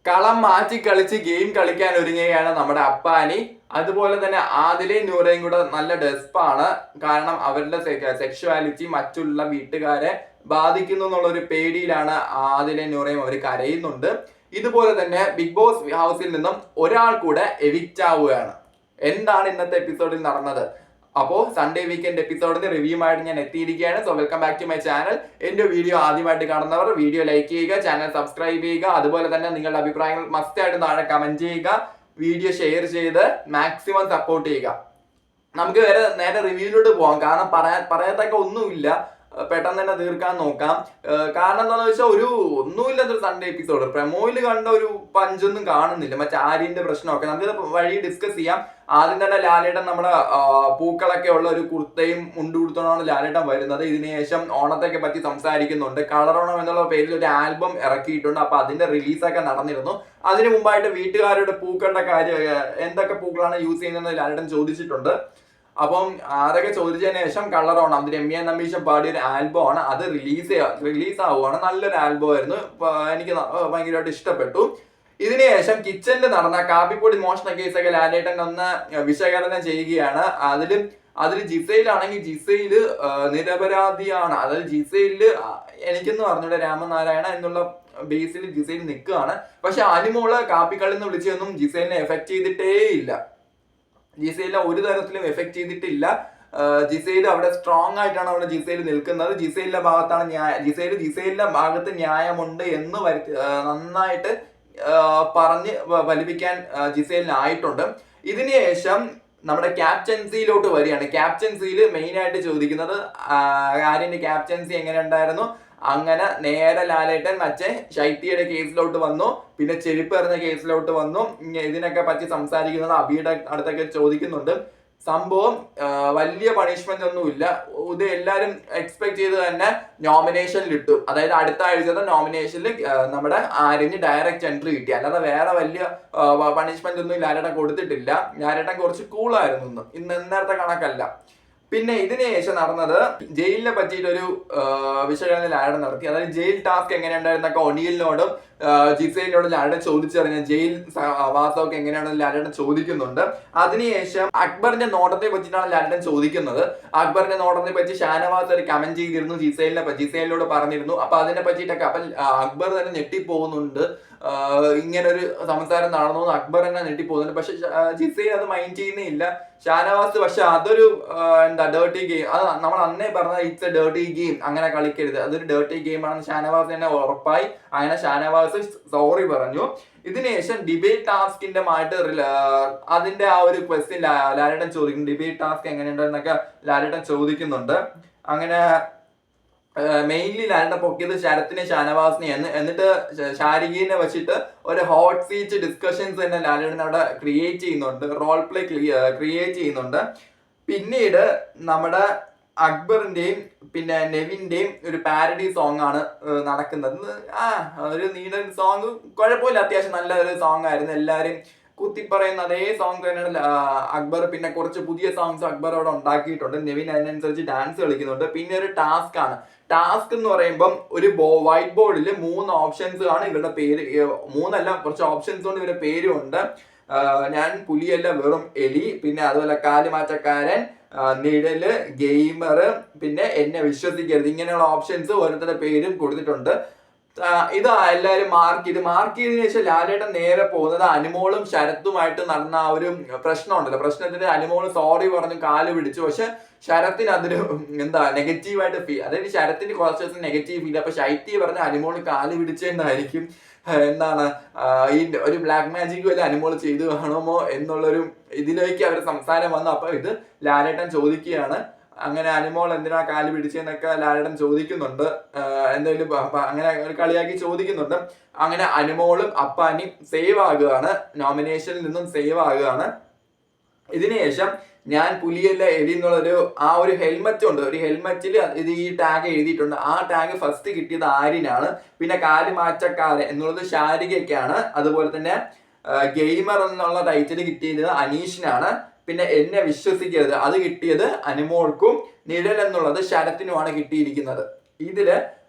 കളം മാറ്റി കളിച്ച് ഗെയിം കളിക്കാൻ ഒരുങ്ങുകയാണ് നമ്മുടെ അപ്പാനി. അതുപോലെ തന്നെ ആദിലയും നൂറയും കൂടെ നല്ല ഡെസ്പാണ്. കാരണം അവരുടെ സെക്ഷുവാലിറ്റി മറ്റുള്ള വീട്ടുകാരെ ബാധിക്കുന്നു എന്നുള്ളൊരു പേടിയിലാണ് ആദിലയും നൂറയും അവർ കരയുന്നുണ്ട്. ഇതുപോലെ തന്നെ ബിഗ് ബോസ് ഹൗസിൽ നിന്നും ഒരാൾ കൂടെ എവിക്റ്റ് ആവുകയാണ്. എന്താണ് ഇന്നത്തെ എപ്പിസോഡിൽ നടന്നത്? അപ്പോൾ സൺഡേ വീക്കെൻഡ് എപ്പിസോഡിന് റിവ്യൂ ആയിട്ട് ഞാൻ എത്തിയിരിക്കുകയാണ്. So welcome back to my channel. എന്റെ വീഡിയോ ആദ്യമായിട്ട് കാണുന്നവർ വീഡിയോ ലൈക്ക് ചെയ്യുക, ചാനൽ സബ്സ്ക്രൈബ് ചെയ്യുക. അതുപോലെ തന്നെ നിങ്ങളുടെ അഭിപ്രായങ്ങൾ മസ്റ്റ് ആയിട്ട് താഴെ കമന്റ് ചെയ്യുക, വീഡിയോ ഷെയർ ചെയ്ത് മാക്സിമം സപ്പോർട്ട് ചെയ്യുക. നമുക്ക് നേരെ റിവ്യൂയിലോട്ട് പോകാം. കാരണം പറയത്തക്ക ഒന്നുമില്ല, പെട്ടെന്ന് തന്നെ തീർക്കാൻ നോക്കാം. കാരണം എന്താണെന്ന് വെച്ചാൽ ഒന്നുമില്ലാത്തൊരു സൺഡേ എപ്പിസോഡ്. പ്രമോയിൽ കണ്ട ഒരു പഞ്ചൊന്നും കാണുന്നില്ല. മറ്റേ ആര്യന്റെ പ്രശ്നമൊക്കെ നമുക്കിത് വഴി ഡിസ്കസ് ചെയ്യാം. ആദ്യം തന്നെ ലാലേട്ടൻ നമ്മുടെ പൂക്കളൊക്കെ ഉള്ള ഒരു കുർത്തയും മുണ്ടുകൊടുത്തോണാണ് ലാലേട്ടൻ വരുന്നത്. ഇതിനുശേഷം ഓണത്തൊക്കെ പറ്റി സംസാരിക്കുന്നുണ്ട്. കളറോണം എന്നുള്ള പേരിൽ ഒരു ആൽബം ഇറക്കിയിട്ടുണ്ട്. അപ്പൊ അതിന്റെ റിലീസൊക്കെ നടന്നിരുന്നു. അതിനു മുമ്പായിട്ട് വീട്ടുകാരുടെ പൂക്കളുടെ കാര്യം, എന്തൊക്കെ പൂക്കളാണ് യൂസ് ചെയ്യുന്നത് ലാലേട്ടൻ ചോദിച്ചിട്ടുണ്ട്. അപ്പം അതൊക്കെ ചോദിച്ചതിന് ശേഷം കളറോണം, അത് രമ്യ നമ്പീശൻ പാടിയ ഒരു ആൽബം ആണ്. അത് റിലീസ് ആവുകയാണ്. നല്ലൊരു ആൽബം ആയിരുന്നു. എനിക്ക് ഭയങ്കരമായിട്ട് ഇഷ്ടപ്പെട്ടു. ഇതിനുശേഷം കിച്ചണിൽ നടന്ന കാപ്പിപ്പൊടി മോഷണ കേസൊക്കെ ലാലേട്ടൻ ഒന്ന് വിശകലനം ചെയ്യുകയാണ്. അതിൽ ജിസയിലാണെങ്കിൽ ജിസയില് നിരപരാധിയാണ്. അതായത് ജിസയില് എനിക്കെന്ന് പറഞ്ഞൂടെ രാമനാരായണ എന്നുള്ള ബേസിൽ ജിസയിൽ നിൽക്കുകയാണ്. പക്ഷെ അനുമോള് കാപ്പിക്കളിന്ന് വിളിച്ചൊന്നും ജിസയിലിനെ എഫക്ട് ചെയ്തിട്ടേ ഇല്ല. ജിസയിലിനെ ഒരു തരത്തിലും എഫക്ട് ചെയ്തിട്ടില്ല. ജിസയിൽ അവിടെ സ്ട്രോങ് ആയിട്ടാണ് അവിടെ ജിസയിൽ നിൽക്കുന്നത്. ജിസയിലിന്റെ ഭാഗത്താണ് ജിസയിലിന്റെ ഭാഗത്ത് ന്യായമുണ്ട് എന്ന് നന്നായിട്ട് പറഞ്ഞ് ഫലിപ്പിക്കാൻ ജിസയിലിനായിട്ടുണ്ട്. ഇതിനുശേഷം നമ്മുടെ ക്യാപ്റ്റൻസിയിലോട്ട് വരികയാണ്. ക്യാപ്റ്റൻസിയിൽ മെയിൻ ആയിട്ട് ചോദിക്കുന്നത് ആര്യന്റെ ക്യാപ്റ്റൻസി എങ്ങനെ ഉണ്ടായിരുന്നു. അങ്ങനെ നേരെ ലാലേട്ടൻ മറ്റേ ശൈത്യയുടെ കേസിലോട്ട് വന്നു. പിന്നെ ചെരുപ്പ് എറിഞ്ഞ കേസിലോട്ട് വന്നു. ഇതിനൊക്കെ പറ്റി സംസാരിക്കുന്നത് അബിയുടെ അടുത്തൊക്കെ ചോദിക്കുന്നുണ്ട്. സംഭവം വലിയ പണിഷ്മെന്റ് ഒന്നുമില്ല. ഇത് എല്ലാരും എക്സ്പെക്ട് ചെയ്ത് തന്നെ നോമിനേഷനിൽ ഇട്ടു. അതായത് അടുത്ത ആഴ്ചത്തെ നോമിനേഷനിൽ നമ്മുടെ ആര്യന് ഡയറക്റ്റ് എൻട്രി കിട്ടി. അല്ലാതെ വേറെ വലിയ പണിഷ്മെന്റ് ഒന്നും ലാലേട്ടൻ കൊടുത്തിട്ടില്ല. ലാലേട്ടൻ കുറച്ച് കൂളായിരുന്നു ഇന്ന് നേരത്തെ കണക്കല്ല. പിന്നെ ഇതിനുശേഷം നടന്നത് ജയിലിനെ പറ്റിയിട്ടൊരു വിശകലനം ലാലേട്ടൻ നടത്തി. അതായത് ജയിൽ ടാസ്ക് എങ്ങനെ ഉണ്ടായിരുന്നൊക്കെ ഒനിയലിനോടും ജിസയിലിനോടും ലാലേട്ടൻ ചോദിച്ചറിഞ്ഞ ജയിൽ വാസമൊക്കെ എങ്ങനെയാണെന്ന് ലാലേട്ടൻ ചോദിക്കുന്നുണ്ട്. അതിനുശേഷം അക്ബറിന്റെ നോട്ടത്തെ പറ്റിയിട്ടാണ് ലാലേട്ടൻ ചോദിക്കുന്നത്. അക്ബറിന്റെ നോട്ടത്തെ പറ്റി ഷാനവാസ് ഒരു കമന്റ് ചെയ്തിരുന്നു, ജിസയിലിനോട് പറഞ്ഞിരുന്നു. അപ്പൊ അതിനെ പറ്റിയിട്ടൊക്കെ അപ്പൊ അക്ബർ തന്നെ ഞെട്ടിപ്പോകുന്നുണ്ട്. ഇങ്ങനെ ഒരു സംസാരം നടന്നു അക്ബർ തന്നെ ഞെട്ടിപ്പോകുന്നുണ്ട്. പക്ഷെ ജിസയിൽ അത് മൈൻഡ് ചെയ്യുന്നില്ല. ഷാനവാസ് പക്ഷെ അതൊരു ഡേർട്ടി ഗെയിം, അത് നമ്മൾ അന്നേ പറഞ്ഞ ഇറ്റ്സ് എ ഡേർട്ടി ഗെയിം, അങ്ങനെ കളിക്കരുത്, അതൊരു ഡേർട്ടി ഗെയിം ആണെന്ന് ഷാനവാസ് തന്നെ ഉറപ്പായി. അങ്ങനെ ഷാനവാസ് സോറി പറഞ്ഞു. ഇതിനുശേഷം ഡിബേറ്റ് ടാസ്കിന്റെ അതിന്റെ ആ ഒരു ക്വസ്റ്റ്യൻ ലാലേട്ടൻ ചോദിക്കുന്നു. ഡിബേറ്റ് ടാസ്ക് എങ്ങനെയുണ്ടെന്നൊക്കെ ലാലേട്ടൻ ചോദിക്കുന്നുണ്ട്. അങ്ങനെ മെയിൻലി ലാലേട്ടൻ പൊക്കിയത് ശരത്തിനെ ഷാനവാസിനെയാണ്. എന്നിട്ട് ഷാരികീനെ വെച്ചിട്ട് ഒരു ഹോട്ട് സീറ്റ് ഡിസ്കഷൻസ് തന്നെ ലാലേട്ടൻ അവിടെ ക്രിയേറ്റ് ചെയ്യുന്നുണ്ട്, റോൾ പ്ലേ ക്രിയേറ്റ് ചെയ്യുന്നുണ്ട്. പിന്നീട് നമ്മുടെ അക്ബറിന്റെയും പിന്നെ നെവിന്റെയും ഒരു പാരഡി സോങ് ആണ് നടക്കുന്നത്. ഒരു നീഡൻ സോങ്, കുഴപ്പമില്ല, അത്യാവശ്യം നല്ല ഒരു സോങ് ആയിരുന്നു. എല്ലാരും കുത്തിപ്പറയുന്ന അതേ സോങ് തന്നെയാണ് അക്ബർ. പിന്നെ കുറച്ച് പുതിയ സോങ്സ് അക്ബർ അവിടെ ഉണ്ടാക്കിയിട്ടുണ്ട്. നെവിൻ അതിനനുസരിച്ച് ഡാൻസ് കളിക്കുന്നുണ്ട്. പിന്നെ ഒരു ടാസ്ക് ആണ്. ടാസ്ക് എന്ന് പറയുമ്പം ഒരു വൈറ്റ് ബോർഡിൽ 3 ഓപ്ഷൻസ് ആണ്. ഇവരുടെ പേര് 3 അല്ല, കുറച്ച് ഓപ്ഷൻസ് കൊണ്ട് ഇവരുടെ പേരും ഉണ്ട്. ഞാൻ പുലിയല്ല വെറും എലി, പിന്നെ അതുപോലെ കാലുമാറ്റക്കാരൻ, നിഴല്, ഗെയിമർ, പിന്നെ എന്നെ വിശ്വസിക്കരുത്, ഇങ്ങനെയുള്ള ഓപ്ഷൻസ് ഓരോരുത്തരുടെ പേരും കൊടുത്തിട്ടുണ്ട്. ഇത് എല്ലാവരും മാർക്ക് ചെയ്തതിനു ശേഷം ലാലേട്ടൻ നേരെ പോകുന്നത് അനുമോളും ശരത്തുമായിട്ട് നടന്ന ആ ഒരു പ്രശ്നമുണ്ടല്ലോ. പ്രശ്നത്തിന് അനുമോള് സോറി പറഞ്ഞു കാല് പിടിച്ചു. പക്ഷെ ശരത്തിന് അതൊരു നെഗറ്റീവായിട്ട് ഫീൽ, അതായത് ശരത്തിന് കുറച്ച് ദിവസം നെഗറ്റീവ് ഫീൽ. അപ്പൊ ശൈത്യ പറഞ്ഞ അനുമോള് കാല് പിടിച്ചെന്നായിരിക്കും ഈ ഒരു ബ്ലാക്ക് മാജിക് വല്ല അനുമോള് ചെയ്തു കാണുമോ എന്നുള്ളൊരു ഇതിലേക്ക് അവർ സംസാരം വന്നു. അപ്പൊ ഇത് ലാലേട്ടൻ ചോദിക്കുകയാണ്, അങ്ങനെ അനുമോൾ എന്തിനാ കാല് പിടിച്ചെന്നൊക്കെ ലാലേട്ടൻ ചോദിക്കുന്നുണ്ട്. എന്തെങ്കിലും അങ്ങനെ ഒരു കളിയാക്കി ചോദിക്കുന്നുണ്ട്. അങ്ങനെ അനുമോളും അപ്പാനിയും സേവ് ആകുകയാണ്, നോമിനേഷനിൽ നിന്നും സേവ് ആകുകയാണ്. ഇതിനുശേഷം ഞാൻ പുലിയല്ല എലി എന്നുള്ളൊരു ആ ഒരു ഹെൽമറ്റ് ഉണ്ട്. ഒരു ഹെൽമറ്റിൽ ഇത് ഈ ടാഗ് എഴുതിയിട്ടുണ്ട്. ആ ടാഗ് ഫസ്റ്റ് കിട്ടിയത് ആര്യനാണ്. പിന്നെ കാല് മാറ്റക്കാരൻ എന്നുള്ളത് ശാരികയ്ക്കാണ്. അതുപോലെ തന്നെ ഗെയിമർ എന്നുള്ള ടൈറ്റിൽ കിട്ടിയത് അനീഷിനാണ്. പിന്നെ എന്നെ വിശ്വസിക്കരുത് അത് കിട്ടിയത് അനുമോൾക്കും, നിഴൽ എന്നുള്ളത് ശരത്തിനുമാണ് കിട്ടിയിരിക്കുന്നത്. ഇതില്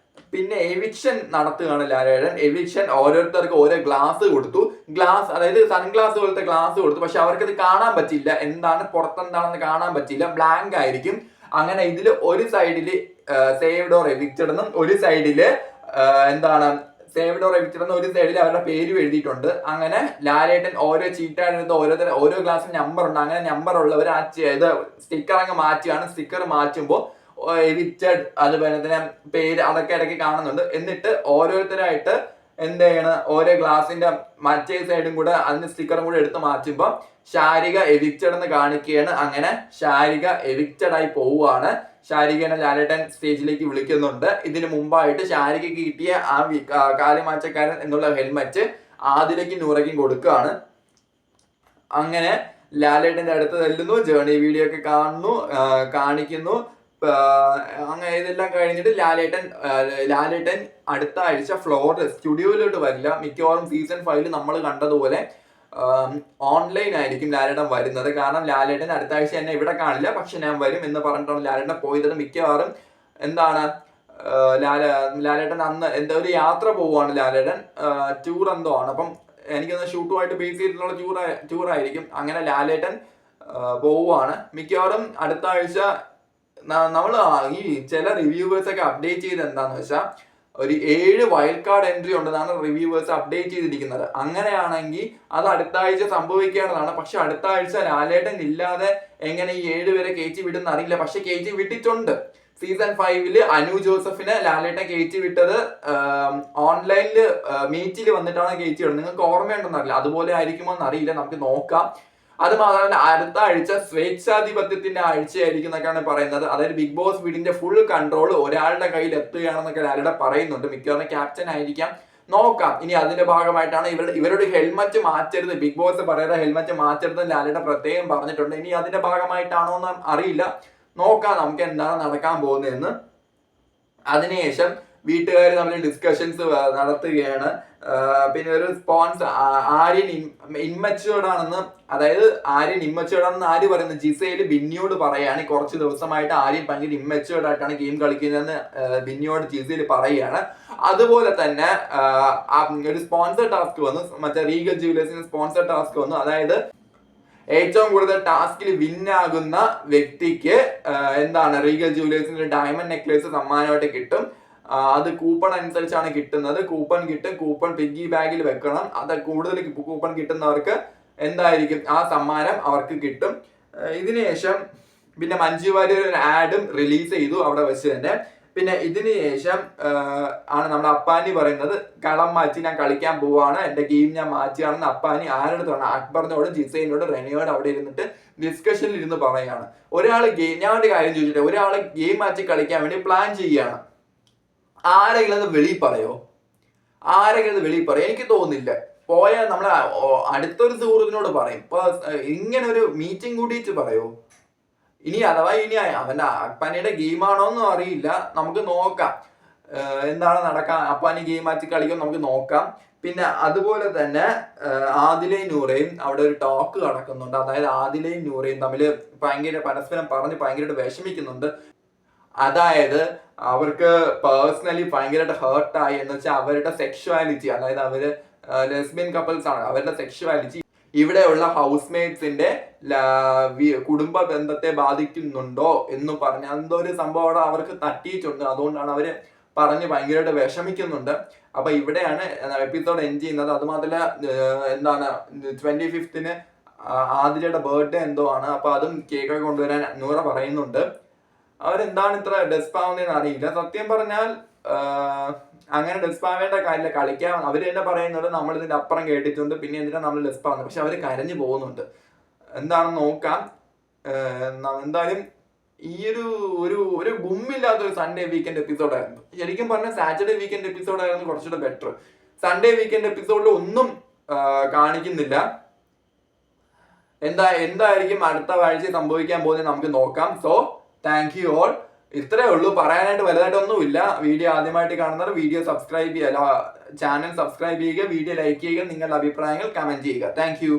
പിന്നെ എവിക്ഷൻ നടത്തുകയാണ് ലാലേട്ടൻ. എവിക്ഷൻ ഓരോരുത്തർക്ക് ഓരോ ഗ്ലാസ് കൊടുത്തു. ഗ്ലാസ് അതായത് സൺഗ്ലാസ് പോലത്തെ ഗ്ലാസ് കൊടുത്തു. പക്ഷെ അവർക്കത് കാണാൻ പറ്റില്ല, എന്താണ് പുറത്തെന്താണെന്ന് കാണാൻ പറ്റില്ല, ബ്ലാങ്ക് ആയിരിക്കും. അങ്ങനെ ഇതിൽ ഒരു സൈഡില് സേവ്ഡ് ഓർ എവിക്റ്റഡ് എന്നും ഒരു സൈഡില് എന്താണ് സേവ്ഡ് ഓർ എവിക്റ്റഡ് എന്ന ഒരു സൈഡിൽ അവരുടെ പേരും എഴുതിയിട്ടുണ്ട്. അങ്ങനെ ലാലേട്ടൻ ഓരോ ചീട്ടായിട്ട് ഓരോ ഗ്ലാസ്സിന് നമ്പർ ഉണ്ട്. അങ്ങനെ നമ്പർ ഉള്ളവർ ആ ഇത് സ്റ്റിക്കർ അങ്ങ് മാറ്റുകയാണ്. സ്റ്റിക്കർ മാറ്റുമ്പോൾ എവിക്റ്റഡ് അതുപോലെ തന്നെ പേര് അതൊക്കെ ഇടയ്ക്ക് കാണുന്നുണ്ട്. എന്നിട്ട് ഓരോരുത്തരായിട്ട് എന്ത് ചെയ്യണം, ഓരോ ഗ്ലാസിന്റെ മറ്റേ സൈഡും കൂടെ അതിന്റെ സ്റ്റിക്കറും കൂടെ എടുത്ത് മാറ്റുമ്പോൾ ശാരിക എവിക്റ്റഡ് എന്ന് കാണിക്കുകയാണ്. അങ്ങനെ ശാരിക എവിക്റ്റഡ് ആയി പോവുകയാണ്. ശാരികനെ ലാലേട്ടൻ സ്റ്റേജിലേക്ക് വിളിക്കുന്നുണ്ട്. ഇതിനു മുമ്പായിട്ട് ശാരികക്ക് കിട്ടിയ ആ കാലിമാറ്റക്കാരൻ എന്നുള്ള ഹെൽമറ്റ് ആദിലയ്ക്കും നൂറയ്ക്കും കൊടുക്കുകയാണ്. അങ്ങനെ ലാലേട്ടന്റെ അടുത്ത് ചെല്ലുന്നു, ജേർണി വീഡിയോ ഒക്കെ കാണിക്കുന്നു. അങ്ങനെ ഇതെല്ലാം കഴിഞ്ഞിട്ട് ലാലേട്ടൻ അടുത്ത ആഴ്ച സ്റ്റുഡിയോയിലോട്ട് വരില്ല. മിക്കവാറും സീസൺ 5 നമ്മൾ കണ്ടതുപോലെ ഓൺലൈൻ ആയിരിക്കും ലാലേട്ടൻ വരുന്നത്. കാരണം ലാലേട്ടൻ അടുത്ത ആഴ്ച എന്നെ ഇവിടെ കാണില്ല, പക്ഷെ ഞാൻ വരും എന്ന് പറഞ്ഞിട്ടാണ് ലാലേട്ടൻ പോയത്. മിക്കവാറും എന്താണ് ലാലേട്ടൻ അന്ന് എന്താ ഒരു യാത്ര പോവുകയാണ്. ലാലേട്ടൻ ടൂർ എന്തോ ആണ്. അപ്പം എനിക്കൊന്ന് ഷൂട്ടുമായിട്ട് ബേസ് ചെയ്തിട്ടുള്ള ടൂറായിരിക്കും. അങ്ങനെ ലാലേട്ടൻ പോവുകയാണ്. മിക്കവാറും അടുത്ത ആഴ്ച നമ്മൾ ഈ ചില റിവ്യൂവേഴ്സ് ഒക്കെ അപ്ഡേറ്റ് ചെയ്ത് എന്താന്ന് വെച്ചാൽ ഒരു 7 വൈൽഡ് കാർഡ് എൻട്രി ഉണ്ടെന്നാണ് റിവ്യൂവേഴ്സ് അപ്ഡേറ്റ് ചെയ്തിരിക്കുന്നത്. അങ്ങനെയാണെങ്കിൽ അത് അടുത്ത ആഴ്ച സംഭവിക്കേണ്ടതാണ്. പക്ഷെ അടുത്ത ആഴ്ച ലാലേട്ടൻ ഇല്ലാതെ എങ്ങനെ ഈ 7 പേരെ കയറ്റി വിടുന്ന അറിയില്ല. പക്ഷെ കയറ്റി വിട്ടിട്ടുണ്ട്. സീസൺ 5 അനു ജോസഫിനെ ലാലേട്ടൻ കയറ്റി വിട്ടത് ഓൺലൈനിൽ മീറ്റിൽ വന്നിട്ടാണ് കയറ്റി വിടുന്നത്. നിങ്ങൾക്ക് ഓർമ്മയുണ്ടെന്നറിയില്ല, അതുപോലെ ആയിരിക്കുമോ എന്നറിയില്ല, നമുക്ക് നോക്കാം. അത് മാത്രമല്ല അടുത്ത ആഴ്ച സ്വേച്ഛാധിപത്യത്തിന്റെ ആഴ്ചയായിരിക്കും എന്നൊക്കെയാണ് പറയുന്നത്. അതായത് ബിഗ് ബോസ് വീടിന്റെ ഫുൾ കൺട്രോൾ ഒരാളുടെ കയ്യിൽ എത്തുകയാണെന്നൊക്കെ ലാലേട്ടൻ പറയുന്നുണ്ട്. മിക്കവാറും ക്യാപ്റ്റൻ ആയിരിക്കാം, നോക്കാം. ഇനി അതിന്റെ ഭാഗമായിട്ടാണ് ഇവരുടെ ഹെൽമറ്റ് മാറ്റരുത്, ബിഗ് ബോസ് പറയുന്ന ഹെൽമറ്റ് മാറ്റരുത് ലാലേട്ടൻ പ്രത്യേകം പറഞ്ഞിട്ടുണ്ട്. ഇനി അതിന്റെ ഭാഗമായിട്ടാണോ എന്ന് അറിയില്ല, നോക്കാം നമുക്ക് എന്താണ് നടക്കാൻ പോകുന്നതെന്ന്. അതിനുശേഷം വീട്ടുകാർ തമ്മിൽ ഡിസ്കഷൻസ് നടത്തുകയാണ്. പിന്നെ ഒരു സ്പോൺസർ ആര്യൻ ഇമ്മച്ചുവേർഡ് ആണെന്ന്, അതായത് ആര്യൻ ഇമ്മച്ചുവേർഡ് ആണെന്ന് ആര് പറയുന്നത്, ജിസയില് ബിന്നിയോട് പറയാണ്. കുറച്ച് ദിവസമായിട്ട് ആര്യൻ ഭയങ്കര ഇമ്മച്ചുവേർഡ് ആയിട്ടാണ് ഗെയിം കളിക്കുന്നതെന്ന് ബിന്നിയോട് ജിസയിൽ പറയുകയാണ്. അതുപോലെ തന്നെ ഒരു സ്പോൺസർ ടാസ്ക് വന്നു, മറ്റേ റീഗൽ ജുവലേഴ്സിന് സ്പോൺസർ ടാസ്ക് വന്നു. അതായത് ഏറ്റവും കൂടുതൽ ടാസ്കിൽ വിന്നാകുന്ന വ്യക്തിക്ക് എന്താണ് റീഗൽ ജുവലേഴ്സിന്റെ ഡയമണ്ട് നെക്ലേസ് സമ്മാനമായിട്ട് കിട്ടും. അത് കൂപ്പൺ അനുസരിച്ചാണ് കിട്ടുന്നത്. കൂപ്പൺ കിട്ടും, കൂപ്പൺ പിഗ്ഗി ബാഗിൽ വെക്കണം. അത് കൂടുതൽ കൂപ്പൺ കിട്ടുന്നവർക്ക് എന്തായിരിക്കും ആ സമ്മാനം അവർക്ക് കിട്ടും. ഇതിനുശേഷം പിന്നെ മഞ്ജു വാര്യർ ഒരു ആഡും റിലീസ് ചെയ്തു അവിടെ വെച്ച് തന്നെ. പിന്നെ ഇതിനുശേഷം ആണ് നമ്മുടെ അപ്പാനി പറയുന്നത് കളം മാറ്റി ഞാൻ കളിക്കാൻ പോവാണ്, എന്റെ ഗെയിം ഞാൻ മാറ്റിയാണെന്ന് അപ്പാനി ആരോടും അക്ബറിനോട് ജിസൈനോട് റെനിയോട് അവിടെ ഇരുന്നിട്ട് ഡിസ്കഷനിൽ ഇരുന്ന് പറയാണ്. ഞാൻ ഒരു കാര്യം ചോദിച്ചിട്ട്, ഒരാള് ഗെയിം മാറ്റി കളിക്കാൻ വേണ്ടി പ്ലാൻ ചെയ്യാണ്, ആരെങ്കിലും അത് വെളിയിൽ പറയോ? എനിക്ക് തോന്നുന്നില്ല. പോയാൽ നമ്മളെ അടുത്തൊരു സുഹൃത്തിനോട് പറയും. ഇപ്പൊ ഇങ്ങനെ ഒരു മീറ്റിംഗ് കൂടിയിട്ട് പറയോ? ഇനി അഥവാ അവന്റെ അപ്പാനിയുടെ ഗെയിമാണോന്നും അറിയില്ല, നമുക്ക് നോക്കാം എന്താണ് നടക്കാൻ. അപ്പാനി ഗെയിം മാറ്റി കളിക്കും, നമുക്ക് നോക്കാം. പിന്നെ അതുപോലെ തന്നെ ആദിലയും നൂറയും അവിടെ ഒരു ടോക്ക് നടക്കുന്നുണ്ട്. അതായത് ആദിലയും നൂറയും തമ്മിൽ പരസ്പരം പറഞ്ഞ് ഭയങ്കരമായിട്ട് വിഷമിക്കുന്നുണ്ട്. അതായത് അവർക്ക് പേഴ്സണലി ഭയങ്കരമായിട്ട് ഹേർട്ടായി എന്ന് വെച്ചാൽ അവരുടെ സെക്ഷുവാലിറ്റി, അതായത് അവര് ലെസ്ബിയൻ കപ്പിൾസ് ആണ്, അവരുടെ സെക്ഷുവാലിറ്റി ഇവിടെയുള്ള ഹൗസ് മേറ്റ്സിന്റെ കുടുംബ ബന്ധത്തെ ബാധിക്കുന്നുണ്ടോ എന്ന് പറഞ്ഞ എന്തോ ഒരു സംഭവം അവർക്ക് തട്ടിയിട്ടുണ്ട്. അതുകൊണ്ടാണ് അവര് പറഞ്ഞ് ഭയങ്കരമായിട്ട് വിഷമിക്കുന്നുണ്ട്. അപ്പൊ ഇവിടെയാണ് എപ്പിസോഡ് എൻഡ് ചെയ്യുന്നത്. അതുമാത്രമല്ല എന്താണ് 25th ആദിലയുടെ ബർത്ത്ഡേ എന്തോ ആണ്. അപ്പൊ അതും കേക്കൊക്കെ കൊണ്ടുവരാൻ നൂറ പറയുന്നുണ്ട്. അവരെന്താണ് ഇത്ര ഡെസ്പാവുന്നതെന്ന് അറിയില്ല. സത്യം പറഞ്ഞാൽ അങ്ങനെ ഡെസ്പാവേണ്ട കാര്യമില്ല, കളിക്കാൻ. അവര് തന്നെ പറയുന്നത് നമ്മൾ ഇതിന്റെ അപ്പുറം കേട്ടിട്ടുണ്ട്, പിന്നെ എന്തിനാ നമ്മൾ ഡെസ്പാവുന്നത്. പക്ഷെ അവര് കരഞ്ഞു പോകുന്നുണ്ട്. എന്താണെന്ന് നോക്കാം. എന്തായാലും ഈ ഒരു ഗുമ്മില്ലാത്തൊരു സൺഡേ വീക്കെൻഡ് എപ്പിസോഡായിരുന്നു. ശരിക്കും പറഞ്ഞാൽ സാറ്റർഡേ വീക്കെൻഡ് എപ്പിസോഡായിരുന്നു കുറച്ചുകൂടെ ബെറ്റർ. സൺഡേ വീക്കെൻഡ് എപ്പിസോഡിൽ ഒന്നും കാണിക്കുന്നില്ല. എന്തായിരിക്കും അടുത്ത ആഴ്ച സംഭവിക്കാൻ പോകുന്നത് നമുക്ക് നോക്കാം. So thank you all. ഇത്രയേ ഉള്ളൂ, പറയാനായിട്ട് വലുതായിട്ടൊന്നുമില്ല. വീഡിയോ ആദ്യമായിട്ട് കാണുന്നവർ വീഡിയോ സബ്സ്ക്രൈബ് ചെയ്യുക, ചാനൽ സബ്സ്ക്രൈബ് ചെയ്യുക, വീഡിയോ ലൈക്ക് ചെയ്യുക, നിങ്ങളുടെ അഭിപ്രായങ്ങൾ കമന്റ് ചെയ്യുക. Thank you.